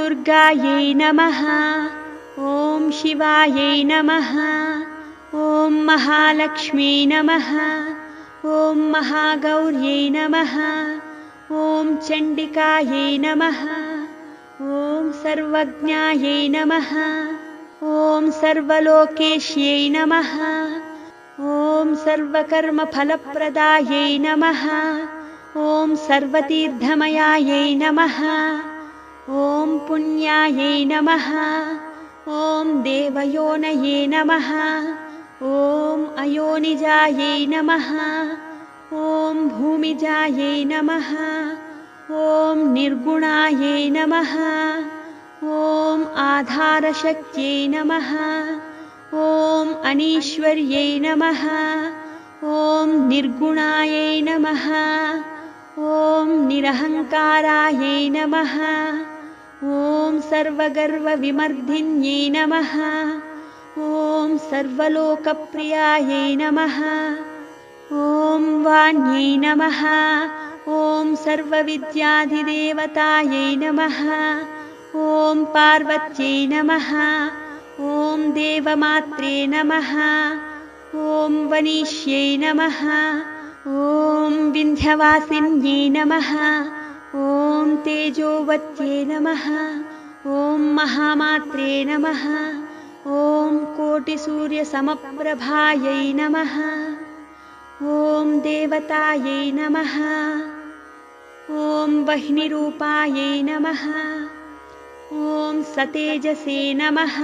दुर्गायै नमः। ॐ शिवायै नमः। ॐ महालक्ष्मी नमः। ॐ महागौर्यै नमः। ॐ चण्डिकायै नमः। ॐ सर्वज्ञायै नमः। ॐ सर्वलोकेश्यै नमः। ॐ सर्वकर्मफलप्रदायै नमः। ॐ सर्वतीर्थमयायै नमः। ॐ पुण्यायै नमः। ॐ देवयोनये नमः। ॐ अयोनिजायै नमः। ॐ भूमिजायै नमः। ॐ निर्गुणायै नमः। ॐ आधारशक्त्यै नमः। ॐ अनीश्वर्यै नमः। ॐ निर्गुणायै नमः। ॐ निरहङ्कारायै नमः। ॐ सर्वगर्वविमर्दिन्यै नमः। ॐ सर्वलोकप्रियायै नमः। ॐ वाण्यै नमः। ॐ सर्वविद्याधिदेवतायै नमः। ॐ पार्वत्यै नमः। ॐ देवमात्रे नमः। ॐ वनीष्यै नमः। ॐ विन्ध्यवासिन्यै नमः। ॐ तेजोवत्यै नमः। ॐ महामात्रे नमः। ॐ कोटिसूर्यसमप्रभायै नमः। ॐ देवतायै नमः। ॐ वह्निरूपायै नमः। ॐ सतेजसे नमः।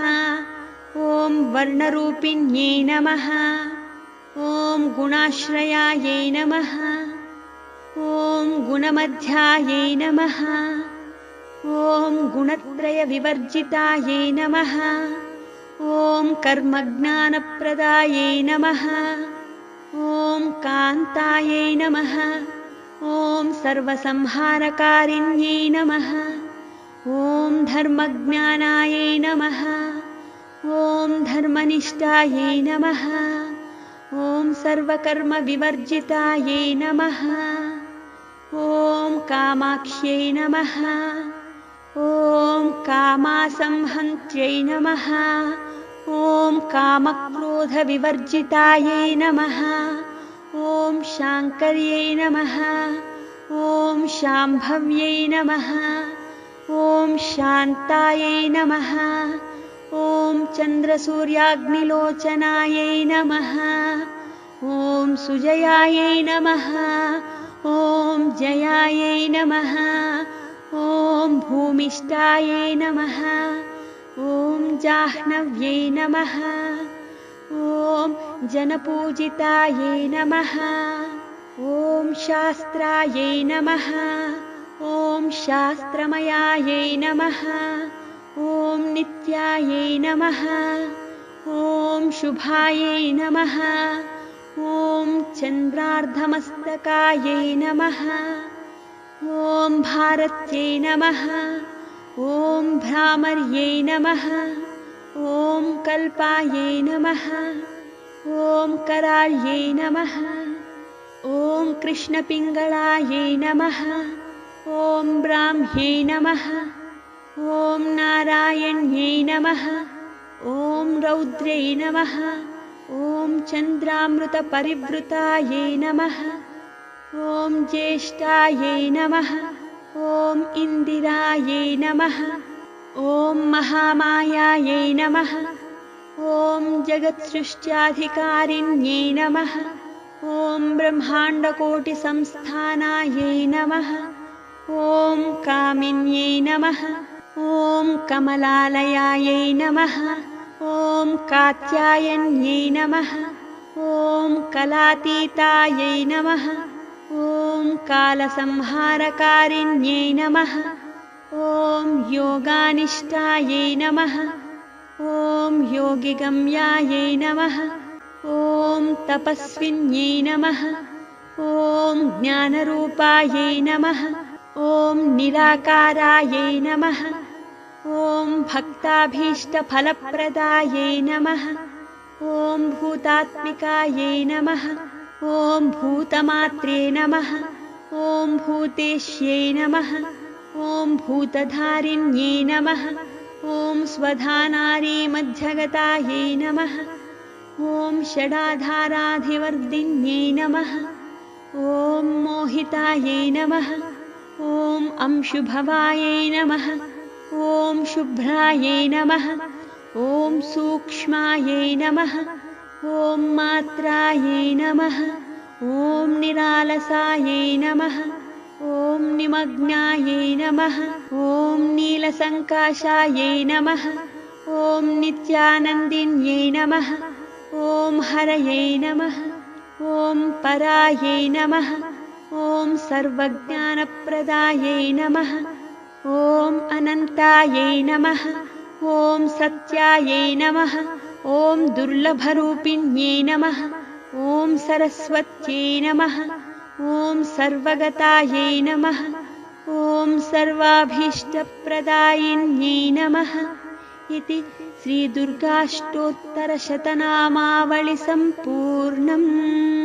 ॐ वर्णरूपिण्यै नमः। ॐ गुणाश्रयायै नमः। ॐ गुणमध्यायै नमः। ॐ गुणत्रयविवर्जितायै नमः। ॐ कर्मज्ञानप्रदायै नमः। ॐ कान्तायै नमः। ॐ सर्वसंहारकारिण्यै नमः। ॐ धर्मज्ञानायै नमः। ॐ धर्मनिष्ठायै नमः। ॐ सर्वकर्मविवर्जितायै नमः। ॐ कामाक्ष्यै नमः। ॐ कामासंहन्त्यै नमः। ॐ कामक्रोधविवर्जितायै नमः। ॐ शाङ्कर्यै नमः। ॐ शाम्भव्यै नमः। ॐ शान्तायै नमः। ॐ चन्द्रसूर्याग्निलोचनायै नमः। ॐ सुजयायै नमः। ॐ जयायै नमः। ॐ भूमिष्ठायै नमः। ॐ जाह्नव्यै नमः। ॐ जनपूजितायै नमः। ॐ शास्त्रायै नमः। ॐ शास्त्रमयायै नमः। ॐ नित्यायै नमः। ॐ शुभायै नमः। ॐ चन्द्रार्धमस्तकायै नमः। ॐ भारत्यै नमः। ॐ भ्रामर्यै नमः। ॐ कल्पायै नमः। ॐ कराळ्यै नमः। ॐ कृष्णपिङ्गळायै नमः। ॐ ब्राह्म्यै नमः। ॐ नारायण्यै नमः। ॐ रौद्र्यै नमः। ॐ चन्द्रामृतपरिवृतायै नमः। ॐ ज्येष्ठायै नमः। ॐ इन्दिरायै नमः। ॐ महामायायै नमः। ॐ जगत्सृष्ट्याधिकारिण्यै नमः। ॐ ब्रह्माण्डकोटिसंस्थानायै नमः। ॐ कामिन्यै नमः। ॐ कमलालयायै नमः। ॐ कात्यायन्यै नमः। ॐ कलातीतायै नमः। ॐ कालसंहारकारिण्यै नमः। ॐ योगानिष्ठायै नमः। ॐ योगिगम्यायै नमः। ॐ तपस्विन्यै नमः। ॐ ज्ञानरूपायै नमः। ॐ निराकारायै नमः। ॐ भक्ताभीष्टफलप्रदायै नमः। ॐ भूतात्मिकायै नमः। ॐ भूतमात्रे नमः। ॐ भूतेश्यै नमः। ॐ भूतधारिण्यै नमः। ॐ स्वधानारीमध्यगतायै नमः। ॐ षडाधाराधिवर्धिन्यै नमः। ॐ मोहितायै नमः। ॐ अंशुभवायै नमः। ॐ शुभ्रायै नमः। ॐ सूक्ष्मायै नमः। ॐ मात्रायै नमः। ॐ निरालसायै नमः। ॐ निमग्नायै नमः। ॐ नीलसङ्काशायै नमः। ॐ नित्यानन्दिन्यै नमः। ॐ हरयै नमः। ॐ परायै नमः। ॐ सर्वज्ञानप्रदायै नमः। ॐ अनन्तायै नमः। ॐ सत्यायै नमः। ॐ दुर्लभरूपिण्यै नमः। ॐ सरस्वत्यै नमः। ॐ सर्वगतायै नमः। ॐ सर्वाभीष्टप्रदायिन्यै नमः। इति श्रीदुर्गाष्टोत्तरशतनामावळि सम्पूर्णम्।